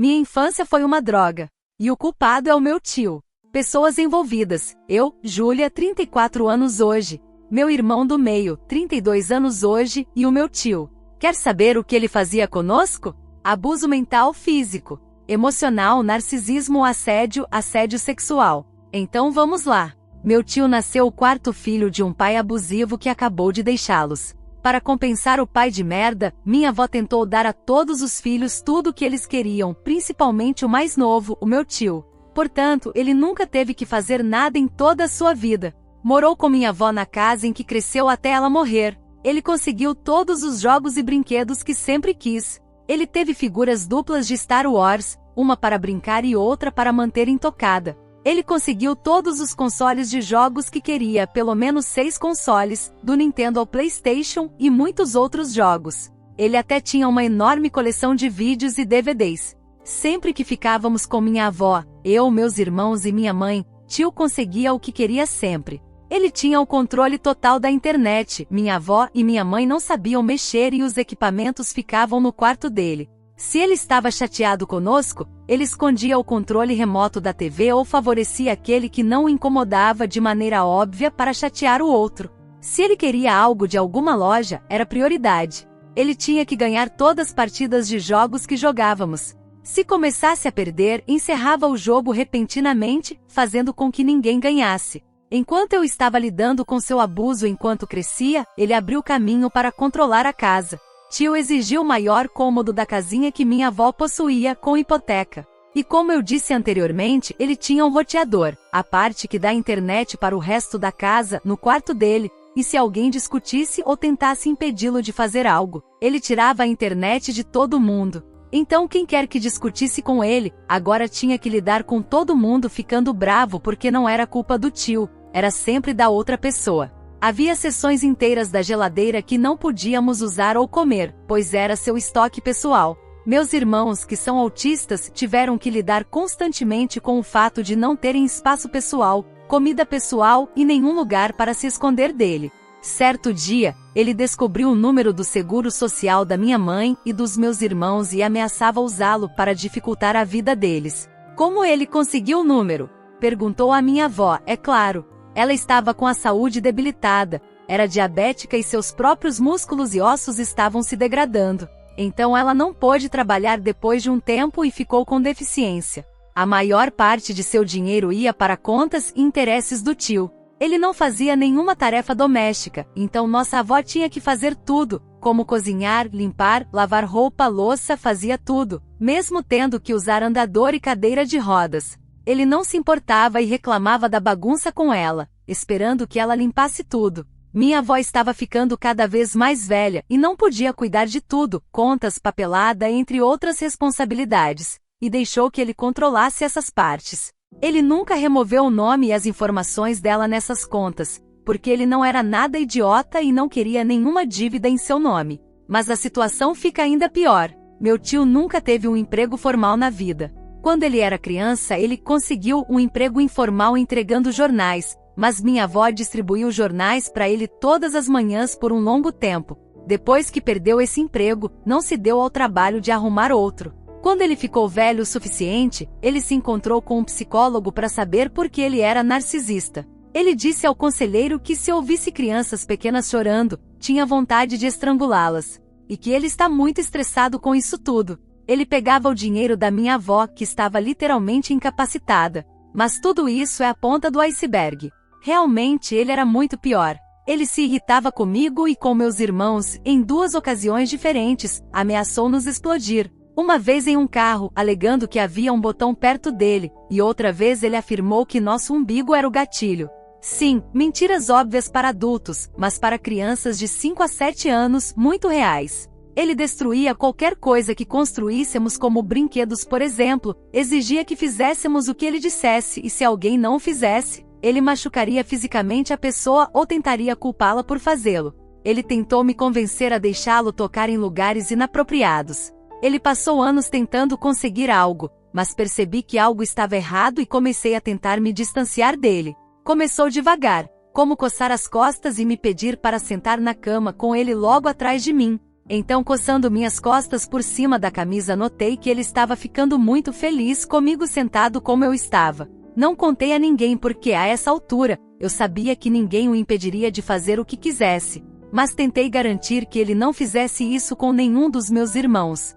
Minha infância foi uma droga. E o culpado é o meu tio. Pessoas envolvidas. Eu, Júlia, 34 anos hoje. Meu irmão do meio, 32 anos hoje, e o meu tio. Quer saber o que ele fazia conosco? Abuso mental físico, emocional, narcisismo, assédio sexual. Então vamos lá. Meu tio nasceu o quarto filho de um pai abusivo que acabou de deixá-los. Para compensar o pai de merda, minha avó tentou dar a todos os filhos tudo o que eles queriam, principalmente o mais novo, o meu tio. Portanto, ele nunca teve que fazer nada em toda a sua vida. Morou com minha avó na casa em que cresceu até ela morrer. Ele conseguiu todos os jogos e brinquedos que sempre quis. Ele teve figuras duplas de Star Wars, uma para brincar e outra para manter intocada. Ele conseguiu todos os consoles de jogos que queria, pelo menos 6 consoles, do Nintendo ao PlayStation e muitos outros jogos. Ele até tinha uma enorme coleção de vídeos e DVDs. Sempre que ficávamos com minha avó, eu, meus irmãos e minha mãe, tio conseguia o que queria sempre. Ele tinha o controle total da internet, minha avó e minha mãe não sabiam mexer e os equipamentos ficavam no quarto dele. Se ele estava chateado conosco, ele escondia o controle remoto da TV ou favorecia aquele que não o incomodava de maneira óbvia para chatear o outro. Se ele queria algo de alguma loja, era prioridade. Ele tinha que ganhar todas as partidas de jogos que jogávamos. Se começasse a perder, encerrava o jogo repentinamente, fazendo com que ninguém ganhasse. Enquanto eu estava lidando com seu abuso enquanto crescia, ele abriu caminho para controlar a casa. Tio exigiu o maior cômodo da casinha que minha avó possuía, com hipoteca. E como eu disse anteriormente, ele tinha um roteador, a parte que dá internet para o resto da casa, no quarto dele, e se alguém discutisse ou tentasse impedi-lo de fazer algo, ele tirava a internet de todo mundo. Então quem quer que discutisse com ele, agora tinha que lidar com todo mundo ficando bravo porque não era culpa do tio, era sempre da outra pessoa. Havia seções inteiras da geladeira que não podíamos usar ou comer, pois era seu estoque pessoal. Meus irmãos, que são autistas, tiveram que lidar constantemente com o fato de não terem espaço pessoal, comida pessoal e nenhum lugar para se esconder dele. Certo dia, ele descobriu o número do seguro social da minha mãe e dos meus irmãos e ameaçava usá-lo para dificultar a vida deles. Como ele conseguiu o número? Perguntou a minha avó, é claro. Ela estava com a saúde debilitada, era diabética e seus próprios músculos e ossos estavam se degradando. Então ela não pôde trabalhar depois de um tempo e ficou com deficiência. A maior parte de seu dinheiro ia para contas e interesses do tio. Ele não fazia nenhuma tarefa doméstica, então nossa avó tinha que fazer tudo, como cozinhar, limpar, lavar roupa, louça, fazia tudo, mesmo tendo que usar andador e cadeira de rodas. Ele não se importava e reclamava da bagunça com ela, esperando que ela limpasse tudo. Minha avó estava ficando cada vez mais velha e não podia cuidar de tudo, contas, papelada, entre outras responsabilidades, e deixou que ele controlasse essas partes. Ele nunca removeu o nome e as informações dela nessas contas, porque ele não era nada idiota e não queria nenhuma dívida em seu nome. Mas a situação fica ainda pior. Meu tio nunca teve um emprego formal na vida. Quando ele era criança, ele conseguiu um emprego informal entregando jornais, mas minha avó distribuiu jornais para ele todas as manhãs por um longo tempo. Depois que perdeu esse emprego, não se deu ao trabalho de arrumar outro. Quando ele ficou velho o suficiente, ele se encontrou com um psicólogo para saber por que ele era narcisista. Ele disse ao conselheiro que se ouvisse crianças pequenas chorando, tinha vontade de estrangulá-las, e que ele está muito estressado com isso tudo. Ele pegava o dinheiro da minha avó, que estava literalmente incapacitada. Mas tudo isso é a ponta do iceberg. Realmente ele era muito pior. Ele se irritava comigo e com meus irmãos, em 2 ocasiões diferentes, ameaçou nos explodir. Uma vez em um carro, alegando que havia um botão perto dele, e outra vez ele afirmou que nosso umbigo era o gatilho. Sim, mentiras óbvias para adultos, mas para crianças de 5 a 7 anos, muito reais. Ele destruía qualquer coisa que construíssemos, como brinquedos, por exemplo, exigia que fizéssemos o que ele dissesse e se alguém não o fizesse, ele machucaria fisicamente a pessoa ou tentaria culpá-la por fazê-lo. Ele tentou me convencer a deixá-lo tocar em lugares inapropriados. Ele passou anos tentando conseguir algo, mas percebi que algo estava errado e comecei a tentar me distanciar dele. Começou devagar, como coçar as costas e me pedir para sentar na cama com ele logo atrás de mim. Então, coçando minhas costas por cima da camisa, notei que ele estava ficando muito feliz comigo sentado como eu estava. Não contei a ninguém porque, a essa altura, eu sabia que ninguém o impediria de fazer o que quisesse. Mas tentei garantir que ele não fizesse isso com nenhum dos meus irmãos.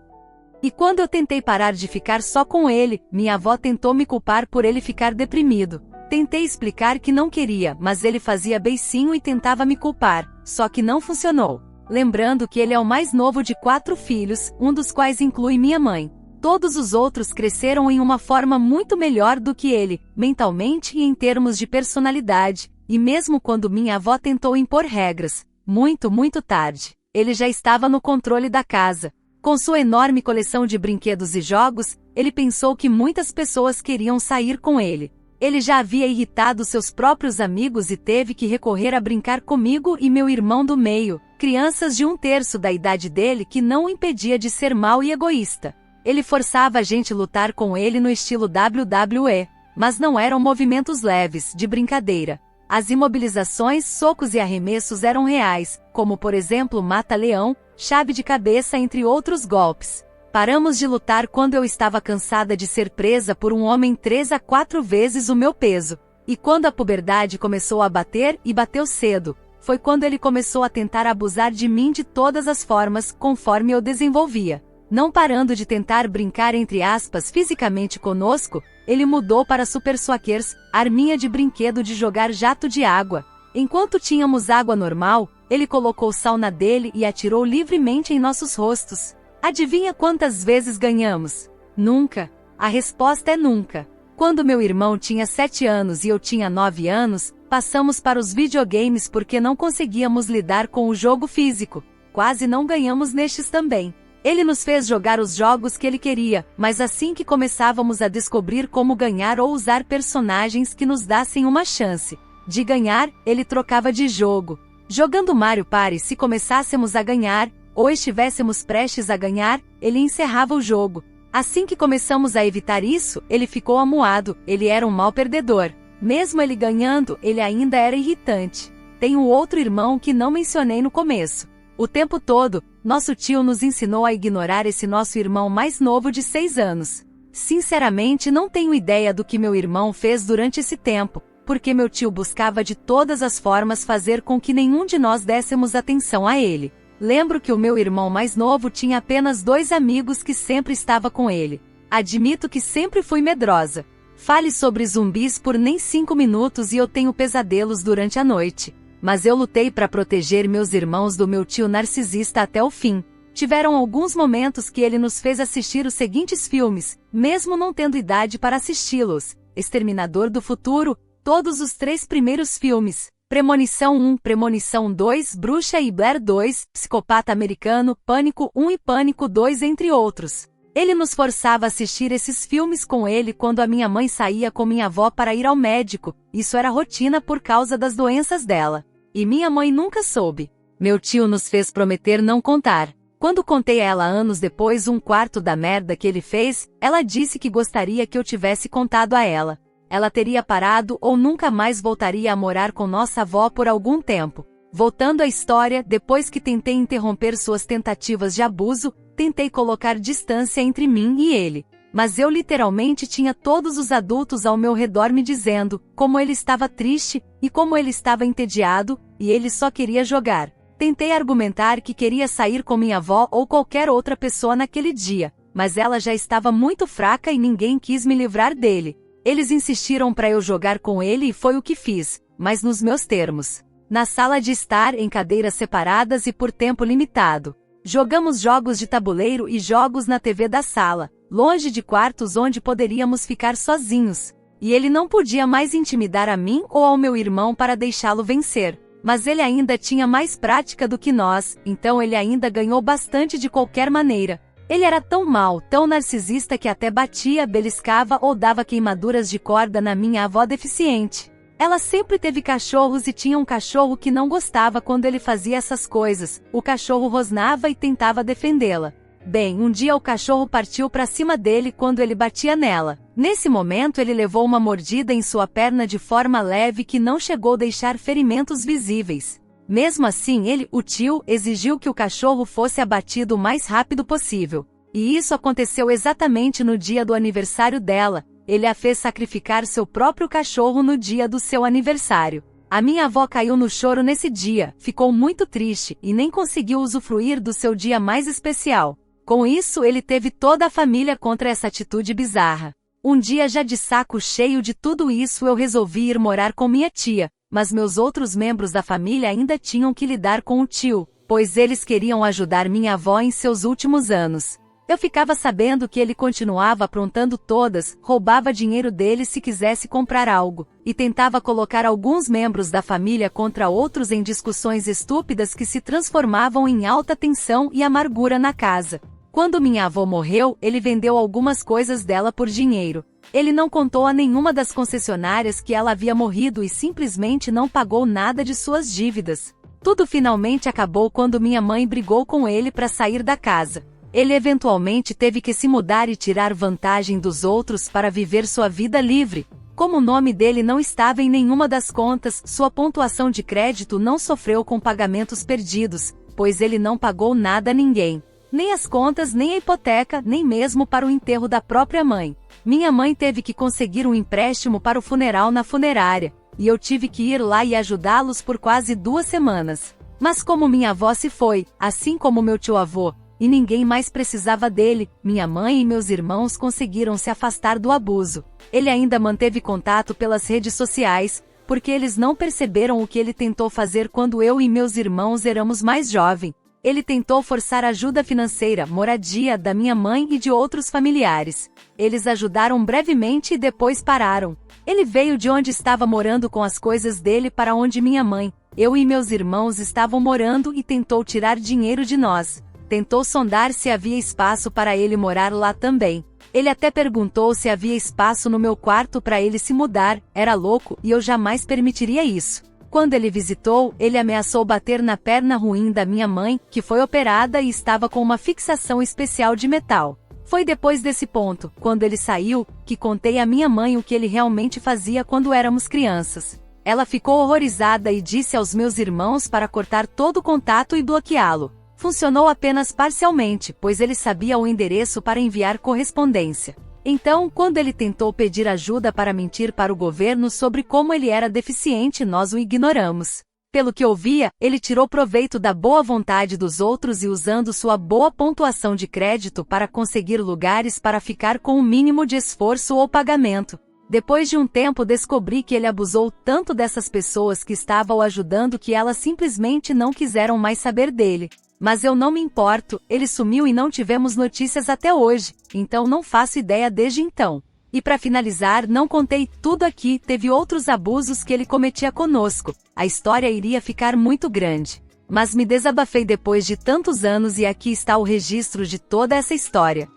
E quando eu tentei parar de ficar só com ele, minha avó tentou me culpar por ele ficar deprimido. Tentei explicar que não queria, mas ele fazia beicinho e tentava me culpar, só que não funcionou. Lembrando que ele é o mais novo de 4 filhos, um dos quais inclui minha mãe. Todos os outros cresceram em uma forma muito melhor do que ele, mentalmente e em termos de personalidade, e mesmo quando minha avó tentou impor regras, muito tarde, ele já estava no controle da casa. Com sua enorme coleção de brinquedos e jogos, ele pensou que muitas pessoas queriam sair com ele. Ele já havia irritado seus próprios amigos e teve que recorrer a brincar comigo e meu irmão do meio, crianças de 1/3 da idade dele, que não o impedia de ser mau e egoísta. Ele forçava a gente a lutar com ele no estilo WWE, mas não eram movimentos leves, de brincadeira. As imobilizações, socos e arremessos eram reais, como por exemplo mata-leão, chave de cabeça, entre outros golpes. Paramos de lutar quando eu estava cansada de ser presa por um homem 3 a 4 vezes o meu peso. E quando a puberdade começou a bater, e bateu cedo, foi quando ele começou a tentar abusar de mim de todas as formas, conforme eu desenvolvia. Não parando de tentar brincar entre aspas fisicamente conosco, ele mudou para Super Soakers, arminha de brinquedo de jogar jato de água. Enquanto tínhamos água normal, ele colocou sauna dele e atirou livremente em nossos rostos. Adivinha quantas vezes ganhamos? Nunca. A resposta é nunca. Quando meu irmão tinha 7 anos e eu tinha 9 anos, passamos para os videogames porque não conseguíamos lidar com o jogo físico. Quase não ganhamos nestes também. Ele nos fez jogar os jogos que ele queria, mas assim que começávamos a descobrir como ganhar ou usar personagens que nos dassem uma chance de ganhar, ele trocava de jogo. Jogando Mario Party, se começássemos a ganhar, ou estivéssemos prestes a ganhar, ele encerrava o jogo. Assim que começamos a evitar isso, ele ficou amuado, ele era um mau perdedor. Mesmo ele ganhando, ele ainda era irritante. Tenho outro irmão que não mencionei no começo. O tempo todo, nosso tio nos ensinou a ignorar esse nosso irmão mais novo de 6 anos. Sinceramente, não tenho ideia do que meu irmão fez durante esse tempo, porque meu tio buscava de todas as formas fazer com que nenhum de nós dessemos atenção a ele. Lembro que o meu irmão mais novo tinha apenas 2 amigos que sempre estava com ele. Admito que sempre fui medrosa. Fale sobre zumbis por nem 5 minutos e eu tenho pesadelos durante a noite. Mas eu lutei para proteger meus irmãos do meu tio narcisista até o fim. Tiveram alguns momentos que ele nos fez assistir os seguintes filmes, mesmo não tendo idade para assisti-los: Exterminador do Futuro, todos os 3 primeiros filmes, Premonição 1, Premonição 2, Bruxa e Blair 2, Psicopata Americano, Pânico 1 e Pânico 2, entre outros. Ele nos forçava a assistir esses filmes com ele quando a minha mãe saía com minha avó para ir ao médico, isso era rotina por causa das doenças dela. E minha mãe nunca soube. Meu tio nos fez prometer não contar. Quando contei a ela anos depois 1/4 da merda que ele fez, ela disse que gostaria que eu tivesse contado a ela. Ela teria parado ou nunca mais voltaria a morar com nossa avó por algum tempo. Voltando à história, depois que tentei interromper suas tentativas de abuso, tentei colocar distância entre mim e ele. Mas eu literalmente tinha todos os adultos ao meu redor me dizendo como ele estava triste e como ele estava entediado, e ele só queria jogar. Tentei argumentar que queria sair com minha avó ou qualquer outra pessoa naquele dia, mas ela já estava muito fraca e ninguém quis me livrar dele. Eles insistiram para eu jogar com ele e foi o que fiz, mas nos meus termos. Na sala de estar, em cadeiras separadas e por tempo limitado. Jogamos jogos de tabuleiro e jogos na TV da sala, longe de quartos onde poderíamos ficar sozinhos. E ele não podia mais intimidar a mim ou ao meu irmão para deixá-lo vencer. Mas ele ainda tinha mais prática do que nós, então ele ainda ganhou bastante de qualquer maneira. Ele era tão mau, tão narcisista que até batia, beliscava ou dava queimaduras de corda na minha avó deficiente. Ela sempre teve cachorros e tinha um cachorro que não gostava quando ele fazia essas coisas. O cachorro rosnava e tentava defendê-la. Bem, um dia o cachorro partiu para cima dele quando ele batia nela. Nesse momento ele levou uma mordida em sua perna de forma leve que não chegou a deixar ferimentos visíveis. Mesmo assim o tio, exigiu que o cachorro fosse abatido o mais rápido possível. E isso aconteceu exatamente no dia do aniversário dela. Ele a fez sacrificar seu próprio cachorro no dia do seu aniversário. A minha avó caiu no choro nesse dia, ficou muito triste e nem conseguiu usufruir do seu dia mais especial. Com isso, ele teve toda a família contra essa atitude bizarra. Um dia, já de saco cheio de tudo isso, eu resolvi ir morar com minha tia, mas meus outros membros da família ainda tinham que lidar com o tio, pois eles queriam ajudar minha avó em seus últimos anos. Eu ficava sabendo que ele continuava aprontando todas, roubava dinheiro dele se quisesse comprar algo, e tentava colocar alguns membros da família contra outros em discussões estúpidas que se transformavam em alta tensão e amargura na casa. Quando minha avó morreu, ele vendeu algumas coisas dela por dinheiro. Ele não contou a nenhuma das concessionárias que ela havia morrido e simplesmente não pagou nada de suas dívidas. Tudo finalmente acabou quando minha mãe brigou com ele para sair da casa. Ele eventualmente teve que se mudar e tirar vantagem dos outros para viver sua vida livre. Como o nome dele não estava em nenhuma das contas, sua pontuação de crédito não sofreu com pagamentos perdidos, pois ele não pagou nada a ninguém. Nem as contas, nem a hipoteca, nem mesmo para o enterro da própria mãe. Minha mãe teve que conseguir um empréstimo para o funeral na funerária, e eu tive que ir lá e ajudá-los por quase 2 semanas. Mas como minha avó se foi, assim como meu tio-avô, e ninguém mais precisava dele, minha mãe e meus irmãos conseguiram se afastar do abuso. Ele ainda manteve contato pelas redes sociais, porque eles não perceberam o que ele tentou fazer quando eu e meus irmãos éramos mais jovens. Ele tentou forçar ajuda financeira, moradia da minha mãe e de outros familiares. Eles ajudaram brevemente e depois pararam. Ele veio de onde estava morando com as coisas dele para onde minha mãe, eu e meus irmãos estavam morando e tentou tirar dinheiro de nós. Tentou sondar se havia espaço para ele morar lá também. Ele até perguntou se havia espaço no meu quarto para ele se mudar. Era louco e eu jamais permitiria isso. Quando ele visitou, ele ameaçou bater na perna ruim da minha mãe, que foi operada e estava com uma fixação especial de metal. Foi depois desse ponto, quando ele saiu, que contei à minha mãe o que ele realmente fazia quando éramos crianças. Ela ficou horrorizada e disse aos meus irmãos para cortar todo o contato e bloqueá-lo. Funcionou apenas parcialmente, pois ele sabia o endereço para enviar correspondência. Então, quando ele tentou pedir ajuda para mentir para o governo sobre como ele era deficiente, nós o ignoramos. Pelo que ouvia, ele tirou proveito da boa vontade dos outros e usando sua boa pontuação de crédito para conseguir lugares para ficar com o mínimo de esforço ou pagamento. Depois de um tempo descobri que ele abusou tanto dessas pessoas que estavam o ajudando que elas simplesmente não quiseram mais saber dele. Mas eu não me importo, ele sumiu e não tivemos notícias até hoje, então não faço ideia desde então. E para finalizar, não contei tudo aqui, teve outros abusos que ele cometia conosco, a história iria ficar muito grande. Mas me desabafei depois de tantos anos e aqui está o registro de toda essa história.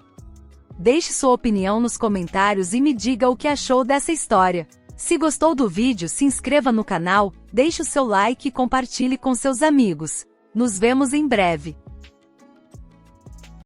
Deixe sua opinião nos comentários e me diga o que achou dessa história. Se gostou do vídeo, se inscreva no canal, deixe o seu like e compartilhe com seus amigos. Nos vemos em breve.